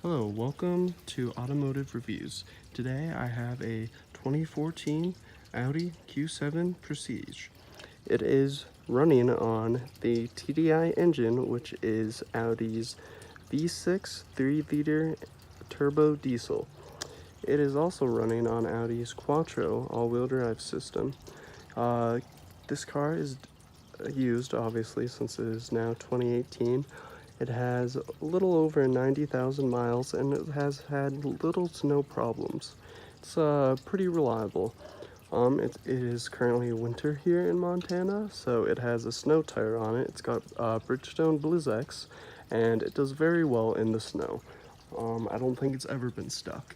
Hello, welcome to Automotive Reviews. Today I have a 2014 Audi Q7 Prestige. It is running on the TDI engine, which is Audi's V6 3-liter turbo diesel. It is also running on Audi's Quattro all-wheel drive system. This car is used, obviously, since it is now 2018. It has a little over 90,000 miles and it has had little to no problems. It's pretty reliable. It is currently winter here in Montana, so it has a snow tire on it. It's got Bridgestone Blizzx, and it does very well in the snow. I don't think it's ever been stuck.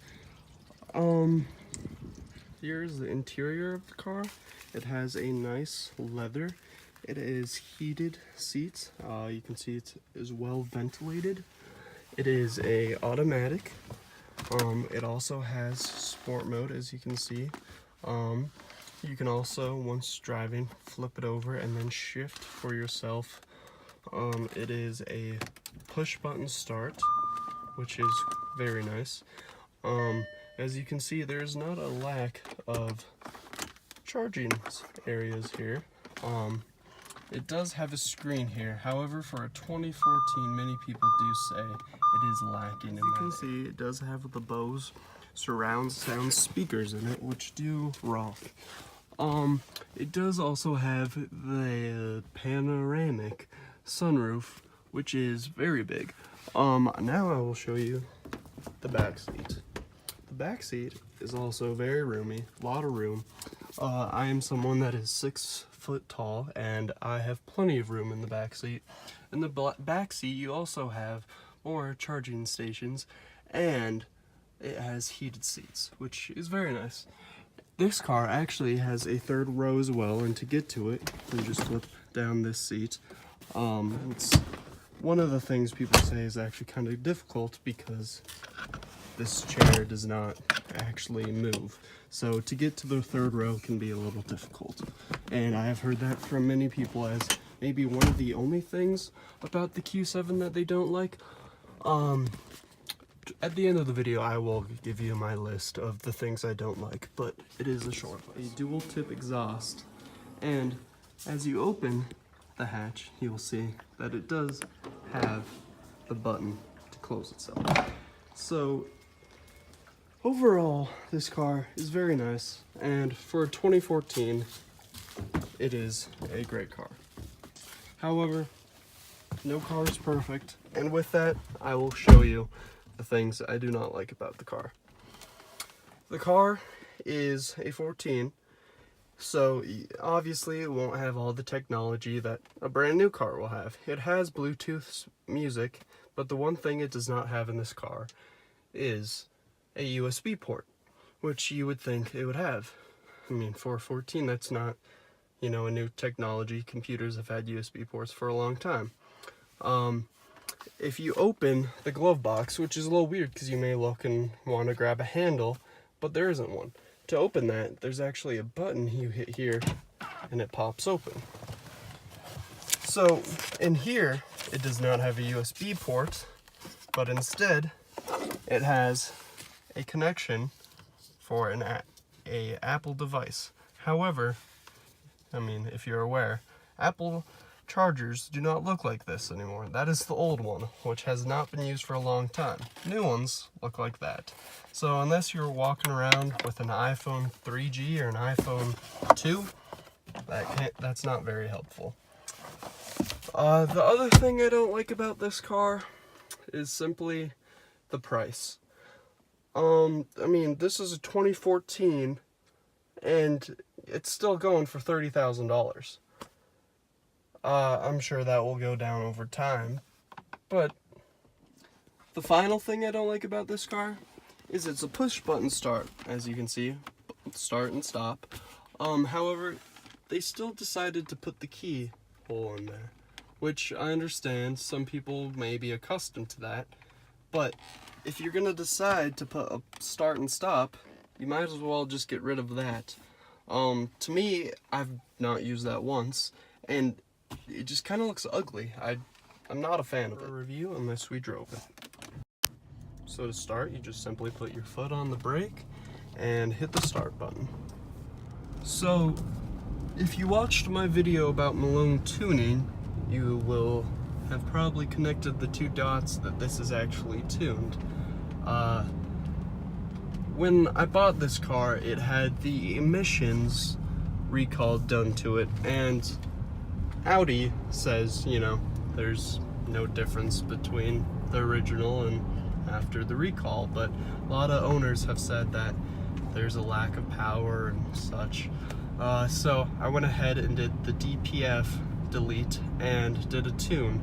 Here's the interior of the car. It has a nice leather. It is heated seats. You can see it is well ventilated. It is a automatic. It also has sport mode, as you can see. You can also, once driving, flip it over and then shift for yourself. It is a push button start, which is very nice. As you can see, there's not a lack of charging areas here. It does have a screen here. However, for a 2014, many people do say it is lacking in that. You can see it does have the Bose surround sound speakers in it, which do rock. It does also have the panoramic sunroof, which is very big. Now I will show you the back seat. The back seat is also very roomy, a lot of room. I am someone that is 6 foot tall, and I have plenty of room in the back seat. In the back seat, you also have more charging stations, and it has heated seats, which is very nice. This car actually has a third row as well, and to get to it, you just flip down this seat. It's one of the things people say is actually kind of difficult because this chair does not actually move. So to get to the third row can be a little difficult. And I have heard that from many people as maybe one of the only things about the Q7 that they don't like. At the end of the video, I will give you my list of the things I don't like, but it is a short list. A dual tip exhaust. And as you open the hatch, you'll see that it does have the button to close itself. So overall, this car is very nice, and for 2014, it is a great car. However, no car is perfect, and with that, I will show you the things I do not like about the car. The car is a 14, so obviously it won't have all the technology that a brand new car will have. It has Bluetooth music, but the one thing it does not have in this car is a USB port, which you would think it would have. I mean, for 14, that's not, a new technology. Computers have had USB ports for a long time. If you open the glove box, which is a little weird because you may look and want to grab a handle, but there isn't one. To open that, there's actually a button you hit here and it pops open. So in here, it does not have a USB port, but instead it has a connection for an Apple device. However, if you're aware, Apple chargers do not look like this anymore. That is the old one, which has not been used for a long time. New ones look like that. So unless you're walking around with an iPhone 3G or an iPhone 2, that's not very helpful. The other thing I don't like about this car is simply the price. This is a 2014, and it's still going for $30,000. I'm sure that will go down over time, but the final thing I don't like about this car is it's a push-button start, as you can see, start and stop. However, they still decided to put the key hole in there, which I understand some people may be accustomed to that, but if you're going to decide to put a start and stop, you might as well just get rid of that. To me, I've not used that once, and it just kind of looks ugly. I'm not a fan of it. Review unless we drove it. So to start, you just simply put your foot on the brake and hit the start button. So if you watched my video about Malone tuning, you will have probably connected the two dots that this is actually tuned. When I bought this car, it had the emissions recall done to it, and Audi says, you know, there's no difference between the original and after the recall, but a lot of owners have said that there's a lack of power and such. So I went ahead and did the DPF delete and did a tune.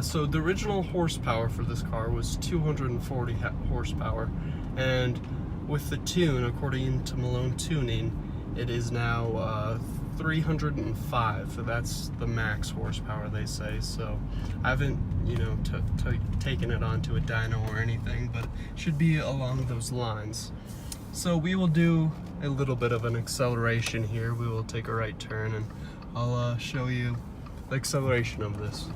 So the original horsepower for this car was 240 horsepower, and with the tune, according to Malone Tuning, it is now 305. So that's the max horsepower, they say. So I haven't, you know, taken it onto a dyno or anything, but it should be along those lines. So we will do a little bit of an acceleration here. We will take a right turn and I'll show you the acceleration of this.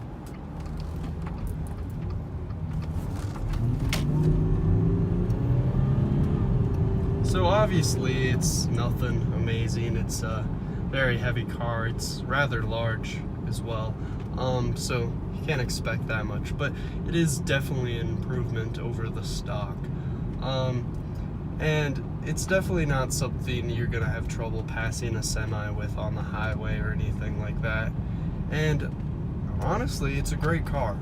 So obviously it's nothing amazing. It's a very heavy car. It's rather large as well. So you can't expect that much, but it is definitely an improvement over the stock. And it's definitely not something you're gonna have trouble passing a semi with on the highway or anything like that. And honestly, it's a great car.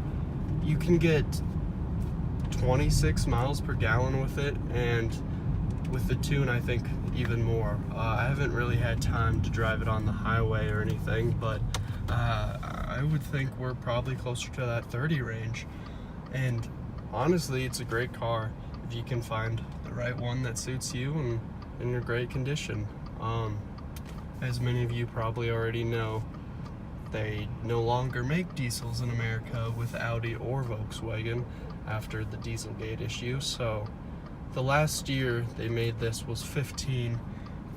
You can get 26 miles per gallon with it, and with the tune, I think even more. I haven't really had time to drive it on the highway or anything, but I would think we're probably closer to that 30 range. And honestly, it's a great car if you can find the right one that suits you and in your great condition. As many of you probably already know, they no longer make diesels in America with Audi or Volkswagen after the Dieselgate issue. So the last year they made this was 15.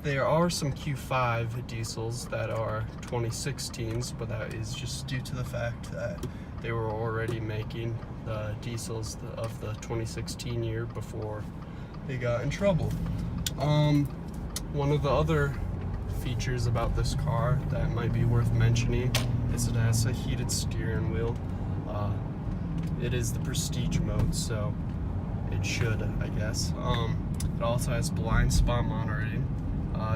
There are some Q5 diesels that are 2016s, but that is just due to the fact that they were already making the diesels of the 2016 year before they got in trouble. One of the other features about this car that might be worth mentioning is it has a heated steering wheel. It is the prestige mode, so it should, I guess. It also has blind spot monitoring.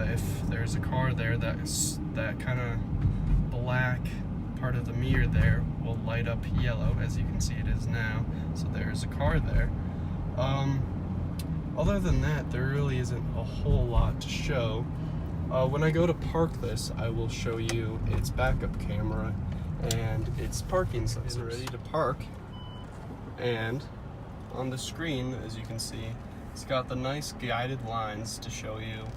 If there's a car there that kind of black part of the mirror there will light up yellow, as you can see it is now. So there's a car there. Other than that, there really isn't a whole lot to show. When I go to park this, I will show you its backup camera and its parking sensors. It's ready to park, and on the screen, as you can see, it's got the nice guided lines to show you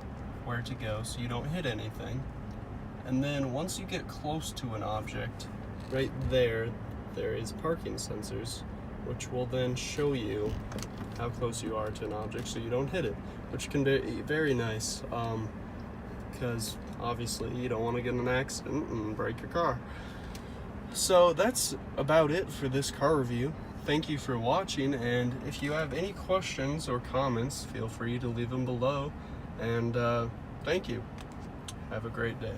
where to go so you don't hit anything. And then once you get close to an object, right there is parking sensors, which will then show you how close you are to an object so you don't hit it, which can be very nice, because obviously you don't want to get in an accident and break your car. So that's about it for this car review. Thank you for watching, and if you have any questions or comments, feel free to leave them below, and thank you. Have a great day.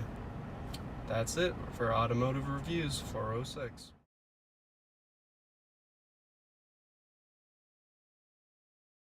That's it for Automotive Reviews 406.